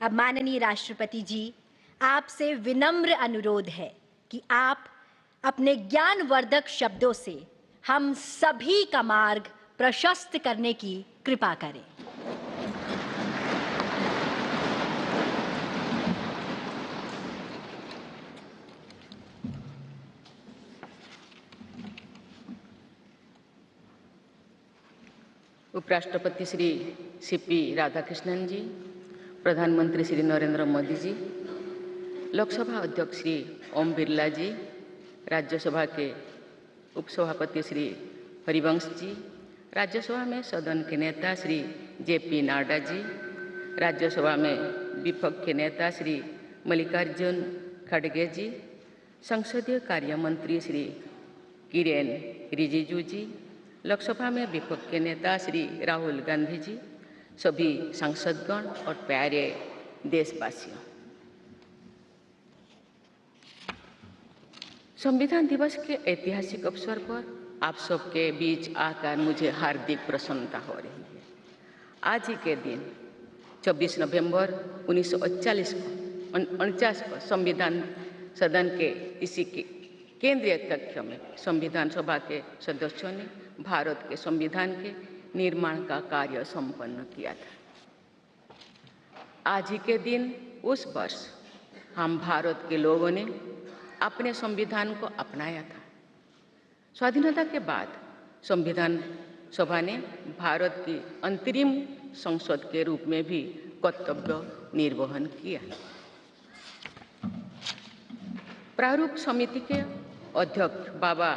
अब माननीय राष्ट्रपति जी, आपसे विनम्र अनुरोध है कि आप अपने ज्ञानवर्धक शब्दों से हम सभी का मार्ग प्रशस्त करने की कृपा करें। उपराष्ट्रपति श्री सीपी राधाकृष्णन जी, प्रधानमंत्री श्री नरेंद्र मोदी जी, लोकसभा अध्यक्ष श्री ओम बिरला जी, राज्यसभा के उपसभापति श्री हरिवंश जी, राज्यसभा में सदन के नेता श्री जेपी नड्डा जी, राज्यसभा में विपक्ष के नेता श्री मल्लिकार्जुन खड़गे जी, संसदीय कार्य मंत्री श्री किरेन रिजिजू जी, लोकसभा में विपक्ष के नेता श्री राहुल गांधी जी, सभी सांसदगण और प्यारे देशवासियों, संविधान दिवस के ऐतिहासिक अवसर पर आप सबके बीच आकर मुझे हार्दिक प्रसन्नता हो रही है। आज ही के दिन 24 नवंबर 1949 को संविधान सदन के इसी केंद्रीय कक्ष में संविधान सभा के सदस्यों ने भारत के संविधान के निर्माण का कार्य संपन्न किया था। आज ही के दिन उस वर्ष हम भारत के लोगों ने अपने संविधान को अपनाया था। स्वाधीनता के बाद संविधान सभा ने भारत की अंतरिम संसद के रूप में भी कर्तव्य निर्वहन किया। प्रारूप समिति के अध्यक्ष बाबा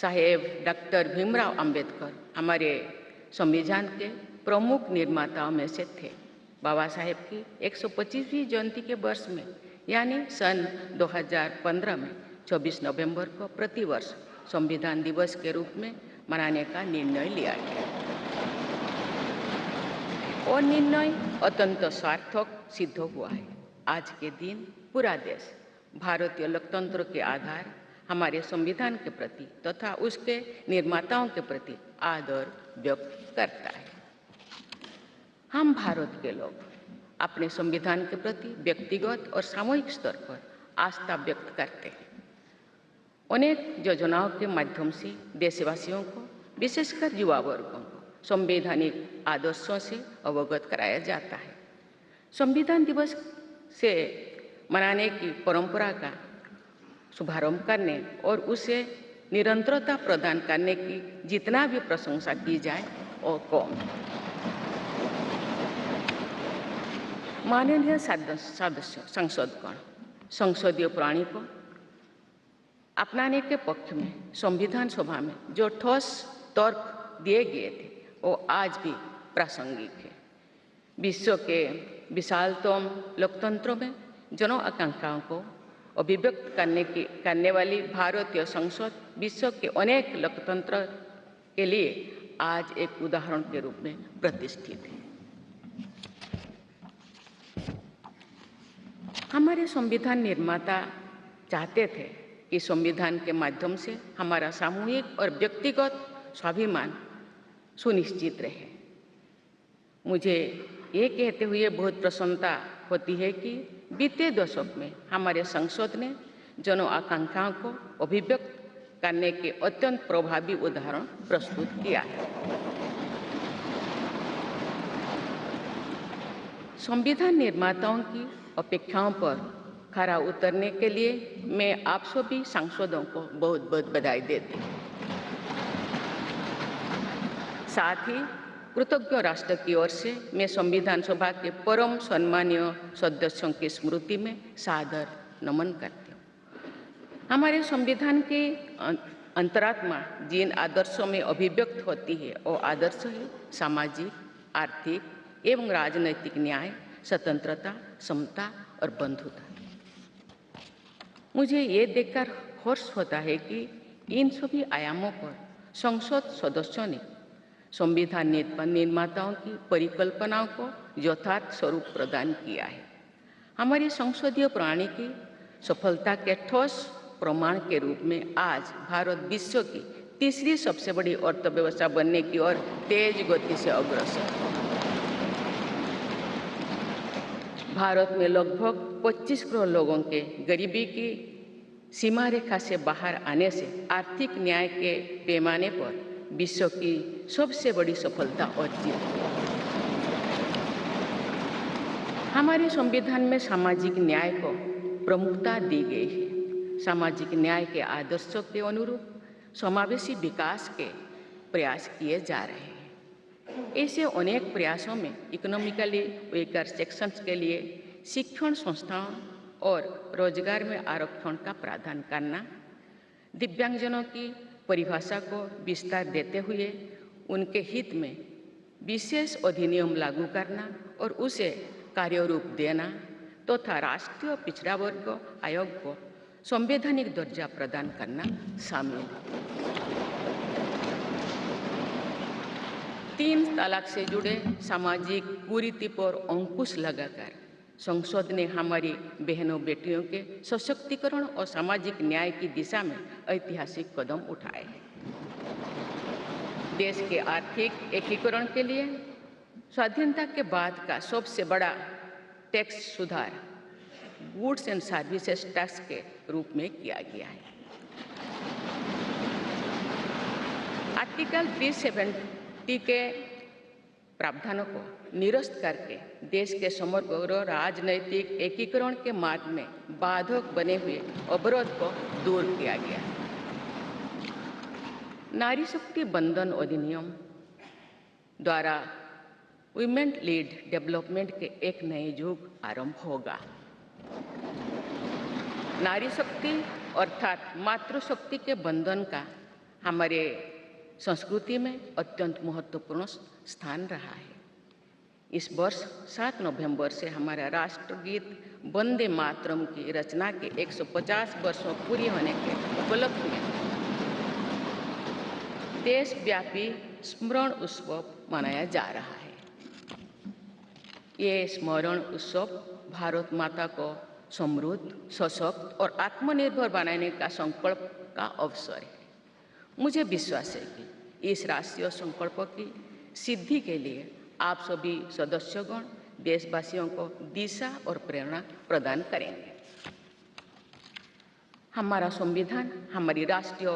साहेब डॉक्टर भीमराव अंबेडकर हमारे संविधान के प्रमुख निर्माताओं में से थे। बाबा साहेब की 125वीं जयंती के वर्ष में यानी सन 2015 में 24 नवंबर को प्रतिवर्ष संविधान दिवस के रूप में मनाने का निर्णय लिया गया और निर्णय अत्यंत सार्थक सिद्ध हुआ है। आज के दिन पूरा देश भारतीय लोकतंत्र के आधार हमारे संविधान के प्रति तथा उसके निर्माताओं के प्रति आदर व्यक्त करता है। हम भारत के लोग अपने संविधान के प्रति व्यक्तिगत और सामूहिक स्तर पर आस्था व्यक्त करते हैं। अनेक योजनाओं के माध्यम से देशवासियों को, विशेषकर युवा वर्गों को संवैधानिक आदर्शों से अवगत कराया जाता है। संविधान दिवस से मनाने की परंपरा का शुभारंभ करने और उसे निरंतरता प्रदान करने की जितना भी प्रशंसा की जाए वो कम। माननीय सदस्य संसदगण संसदीय प्रणाली को अपनाने के पक्ष में संविधान सभा में जो ठोस तर्क दिए गए थे वो आज भी प्रासंगिक है। विश्व के विशालतम लोकतंत्रों में जन आकांक्षाओं को अभिव्यक्त करने वाली भारतीय संसद विश्व के अनेक लोकतंत्र के लिए आज एक उदाहरण के रूप में प्रतिष्ठित है। हमारे संविधान निर्माता चाहते थे कि संविधान के माध्यम से हमारा सामूहिक और व्यक्तिगत स्वाभिमान सुनिश्चित रहे। मुझे ये कहते हुए बहुत प्रसन्नता होती है कि बीते दशक में हमारे संसद ने जन आकांक्षाओं को अभिव्यक्त करने के अत्यंत प्रभावी उदाहरण प्रस्तुत किया है। संविधान निर्माताओं की अपेक्षाओं पर खरा उतरने के लिए मैं आप सभी सांसदों को बहुत बहुत बधाई देती हूँ। साथ ही कृतज्ञ राष्ट्र की ओर से मैं संविधान सभा के परम सम्मानीय सदस्यों की स्मृति में सादर नमन करती हूँ। हमारे संविधान के अंतरात्मा जिन आदर्शों में अभिव्यक्त होती है वो आदर्श है सामाजिक, आर्थिक एवं राजनैतिक न्याय, स्वतंत्रता, समता और बंधुता। मुझे ये देखकर हर्ष होता है कि इन सभी आयामों पर संसद सदस्यों ने संविधान निर्माताओं की परिकल्पनाओं को यथार्थ स्वरूप प्रदान किया है। हमारी संसदीय प्रणाली की सफलता के ठोस प्रमाण के रूप में आज भारत विश्व की तीसरी सबसे बड़ी अर्थव्यवस्था बनने की ओर तेज गति से अग्रसर है। भारत में लगभग 25 करोड़ लोगों के गरीबी की सीमा रेखा से बाहर आने से आर्थिक न्याय के पैमाने पर विश्व की सबसे बड़ी सफलता अर्जित की। हमारे संविधान में सामाजिक न्याय को प्रमुखता दी गई है। सामाजिक न्याय के आदर्शों के अनुरूप समावेशी विकास के प्रयास किए जा रहे हैं। ऐसे अनेक प्रयासों में इकोनॉमिकली वीकर सेक्शंस के लिए शिक्षण संस्थाओं और रोजगार में आरक्षण का प्रावधान करना, दिव्यांगजनों की परिभाषा को विस्तार देते हुए उनके हित में विशेष अधिनियम लागू करना और उसे कार्यरूप देना तथा राष्ट्रीय पिछड़ा वर्ग आयोग को संवैधानिक दर्जा प्रदान करना शामिल है। 3 तलाक से जुड़े सामाजिक कुरीति पर अंकुश लगाकर संसद ने हमारी बहनों बेटियों के सशक्तिकरण और सामाजिक न्याय की दिशा में ऐतिहासिक कदम उठाए हैं। देश के आर्थिक एकीकरण के लिए स्वाधीनता के बाद का सबसे बड़ा टैक्स सुधार गुड्स एंड सर्विसेज टैक्स के रूप में किया गया है। आर्टिकल 370 के प्रावधानों को निरस्त करके देश के समग्र राजनैतिक एकीकरण के मार्ग में बाधक बने हुए अवरोध को दूर किया गया। नारी शक्ति बंधन अधिनियम द्वारा वुमेन लीड डेवलपमेंट के एक नए युग आरंभ होगा। नारी शक्ति अर्थात मातृशक्ति के बंधन का हमारे संस्कृति में अत्यंत महत्वपूर्ण स्थान रहा है। इस वर्ष 7 नवंबर से हमारा राष्ट्रगीत वंदे मातरम की रचना के 150 वर्षों पूरी होने के उपलक्ष्य में देशव्यापी स्मरण उत्सव मनाया जा रहा है। ये स्मरण उत्सव भारत माता को समृद्ध, सशक्त और आत्मनिर्भर बनाने का संकल्प का अवसर है। मुझे विश्वास है कि इस राष्ट्रीय संकल्प की सिद्धि के लिए आप सभी सदस्यगण देशवासियों को दिशा और प्रेरणा प्रदान करेंगे। हमारा संविधान हमारी राष्ट्रीय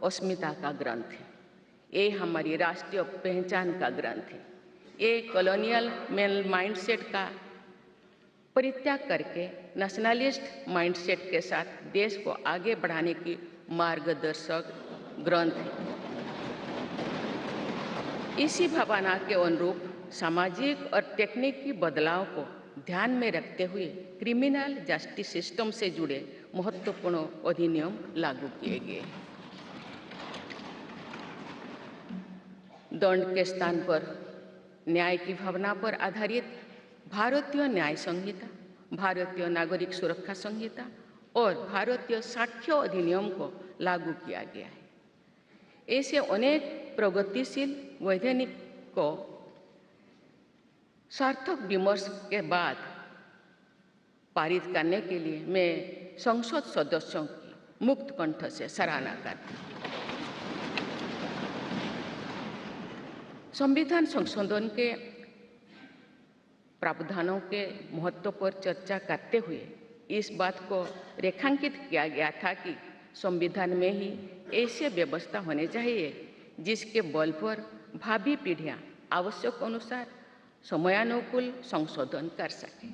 अस्मिता का ग्रंथ है। ये हमारी राष्ट्रीय पहचान का ग्रंथ है। ये कॉलोनियल माइंडसेट का परित्याग करके नेशनलिस्ट माइंडसेट के साथ देश को आगे बढ़ाने की मार्गदर्शक ग्रंथ है। इसी भावना के अनुरूप सामाजिक और तकनीकी बदलाव को ध्यान में रखते हुए क्रिमिनल जस्टिस सिस्टम से जुड़े महत्वपूर्ण अधिनियम लागू किए गए। दंड के स्थान पर न्याय की भावना पर आधारित भारतीय न्याय संहिता, भारतीय नागरिक सुरक्षा संहिता और भारतीय साक्ष्य अधिनियम को लागू किया गया है। ऐसे अनेक प्रगतिशील वैधानिक को सार्थक विमर्श के बाद पारित करने के लिए मैं संसद सदस्यों की मुक्त कंठ से सराहना करती हूँ। संविधान संशोधन के प्रावधानों के महत्व पर चर्चा करते हुए इस बात को रेखांकित किया गया था कि संविधान में ही ऐसी व्यवस्था होनी चाहिए जिसके बल पर भावी पीढ़ियां आवश्यक अनुसार समयानुकूल संशोधन कर सकें।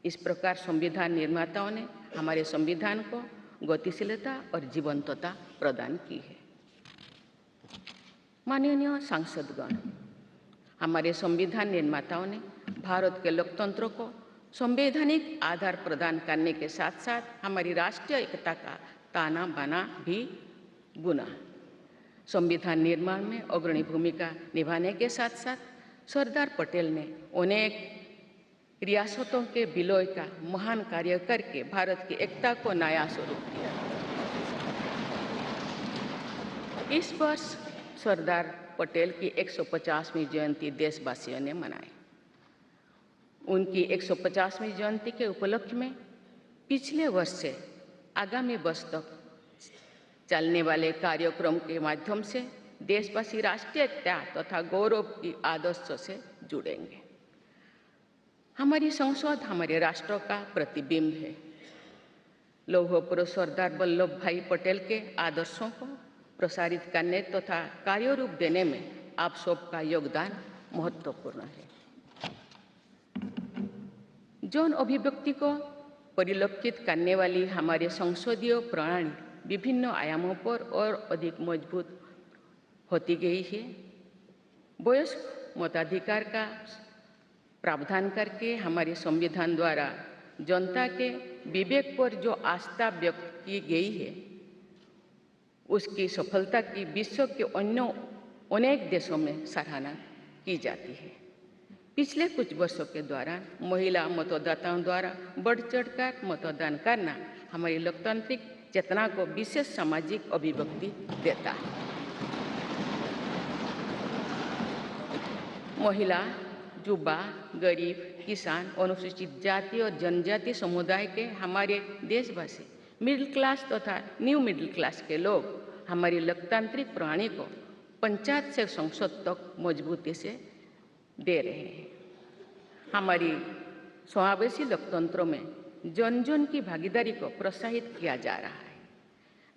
इस प्रकार संविधान निर्माताओं ने हमारे संविधान को गतिशीलता और जीवंतता प्रदान की है। माननीय सांसदगण, हमारे संविधान निर्माताओं ने भारत के लोकतंत्र को संवैधानिक आधार प्रदान करने के साथ साथ हमारी राष्ट्रीय एकता का ताना बाना भी बुना। संविधान निर्माण में अग्रणी भूमिका निभाने के साथ साथ सरदार पटेल ने अनेक रियासतों के विलय का महान कार्य करके भारत की एकता को नया स्वरूप दिया। इस वर्ष सरदार पटेल की 150वीं जयंती देशवासियों ने मनाई। उनकी 150वीं जयंती के उपलक्ष्य में पिछले वर्ष से आगामी वर्ष तक चलने वाले कार्यक्रम के माध्यम से देशवासी राष्ट्रीय एकता तथा गौरव की आदर्शों से जुड़ेंगे। हमारी संसद हमारे राष्ट्र का प्रतिबिंब है। लौह पुरुष सरदार वल्लभ भाई पटेल के आदर्शों को प्रसारित करने तथा कार्यरूप देने में आप सबका योगदान महत्वपूर्ण है। जौन अभिव्यक्ति को परिलक्षित करने वाली हमारे संसदीय प्रणाली विभिन्न आयामों पर और अधिक मजबूत होती गई है। वयस्क मताधिकार का प्रावधान करके हमारे संविधान द्वारा जनता के विवेक पर जो आस्था व्यक्त की गई है, उसकी सफलता की विश्व के अन्य अनेक देशों में सराहना की जाती है। पिछले कुछ वर्षों के दौरान महिला मतदाताओं द्वारा बढ़ चढ़कर मतदान करना हमारी लोकतांत्रिक चेतना को विशेष सामाजिक अभिव्यक्ति देता है। महिला, युवा, गरीब, किसान, अनुसूचित जाति और जनजाति समुदाय के हमारे देशवासी, मिडिल क्लास तथा न्यू मिडिल क्लास के लोग हमारी लोकतांत्रिक प्रणाली को पंचायत से संसद तक मजबूती से दे रहे हैं। हमारी समावेशी लोकतंत्रों में जन जन की भागीदारी को प्रोत्साहित किया जा रहा है।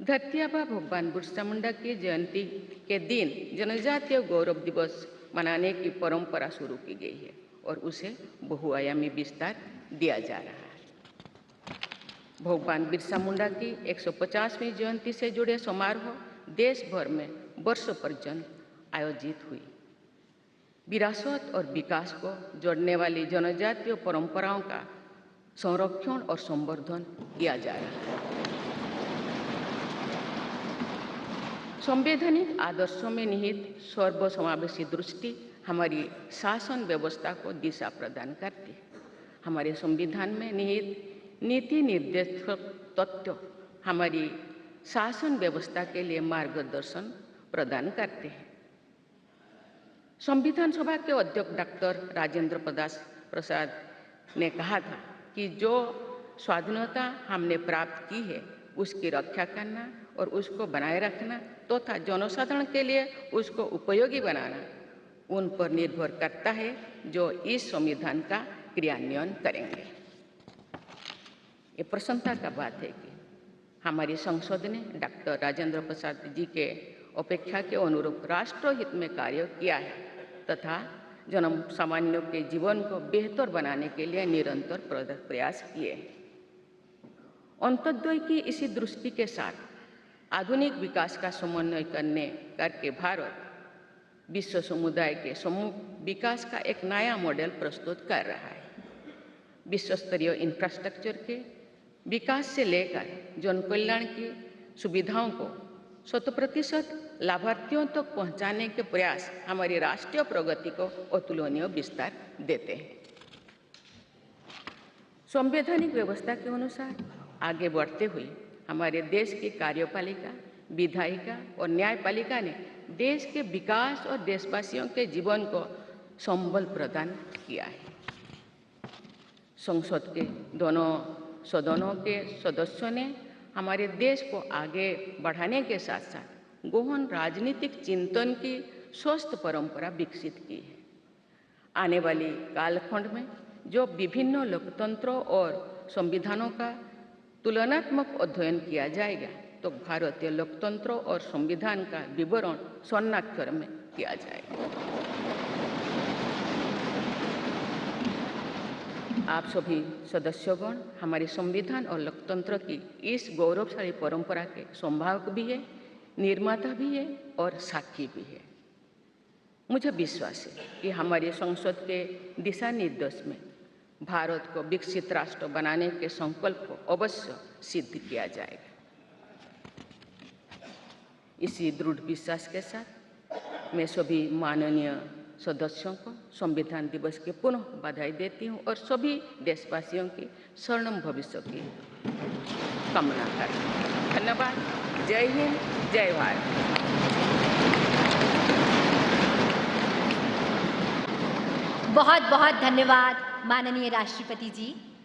धरती आबा भगवान बिरसा मुंडा की जयंती के दिन जनजातीय गौरव दिवस मनाने की परंपरा शुरू की गई है और उसे बहुआयामी विस्तार दिया जा रहा है। भगवान बिरसा मुंडा की 150वीं जयंती से जुड़े समारोह देश भर में वर्षों पर्यंत आयोजित हुई। विरासत और विकास को जोड़ने वाली जनजातीय परंपराओं का संरक्षण और संवर्धन किया जा रहा है। संवैधानिक आदर्शों में निहित सर्वसमावेशी दृष्टि हमारी शासन व्यवस्था को दिशा प्रदान करती है। हमारे संविधान में निहित नीति निर्देशक तत्व हमारी शासन व्यवस्था के लिए मार्गदर्शन प्रदान करते हैं। संविधान सभा के अध्यक्ष डॉक्टर राजेंद्र प्रसाद ने कहा था कि जो स्वाधीनता हमने प्राप्त की है उसकी रक्षा करना और उसको बनाए रखना तथा जनसाधारण के लिए उसको उपयोगी बनाना उन पर निर्भर करता है जो इस संविधान का क्रियान्वयन करेंगे। ये प्रसन्नता का बात है कि हमारी संसद ने डॉक्टर राजेंद्र प्रसाद जी के अपेक्षा के अनुरूप राष्ट्रहित में कार्य किया है तथा जन सामान्यों के जीवन को बेहतर बनाने के लिए निरंतर प्रयास किए हैं। अंत्योदय की इसी दृष्टि के साथ आधुनिक विकास का समन्वय करके भारत विश्व समुदाय के सम्मुख विकास का एक नया मॉडल प्रस्तुत कर रहा है। विश्व स्तरीय इंफ्रास्ट्रक्चर के विकास से लेकर जन कल्याण की सुविधाओं को 100% लाभार्थियों तक पहुंचाने के प्रयास हमारी राष्ट्रीय प्रगति को अतुलनीय विस्तार देते हैं। संवैधानिक व्यवस्था के अनुसार आगे बढ़ते हुए हमारे देश की कार्यपालिका, विधायिका और न्यायपालिका ने देश के विकास और देशवासियों के जीवन को संबल प्रदान किया है। संसद के दोनों सदनों के सदस्यों ने हमारे देश को आगे बढ़ाने के साथ साथ गहन राजनीतिक चिंतन की स्वस्थ परंपरा विकसित की है। आने वाली कालखंड में जो विभिन्न लोकतंत्रों और संविधानों का तुलनात्मक अध्ययन किया जाएगा तो भारतीय लोकतंत्र और संविधान का विवरण स्वर्णाक्षर में किया जाएगा। आप सभी सदस्यगण हमारे संविधान और लोकतंत्र की इस गौरवशाली परंपरा के संवाहक भी है, निर्माता भी है और साक्षी भी है। मुझे विश्वास है कि हमारी संसद के दिशा निर्देश में भारत को विकसित राष्ट्र बनाने के संकल्प को अवश्य सिद्ध किया जाएगा। इसी दृढ़ विश्वास के साथ मैं सभी माननीय सदस्यों को संविधान दिवस की पुनः बधाई देती हूँ और सभी देशवासियों की स्वर्णिम भविष्य की कामना करती हूँ। धन्यवाद। जय हिंद, जय भारत। बहुत बहुत धन्यवाद माननीय राष्ट्रपति जी।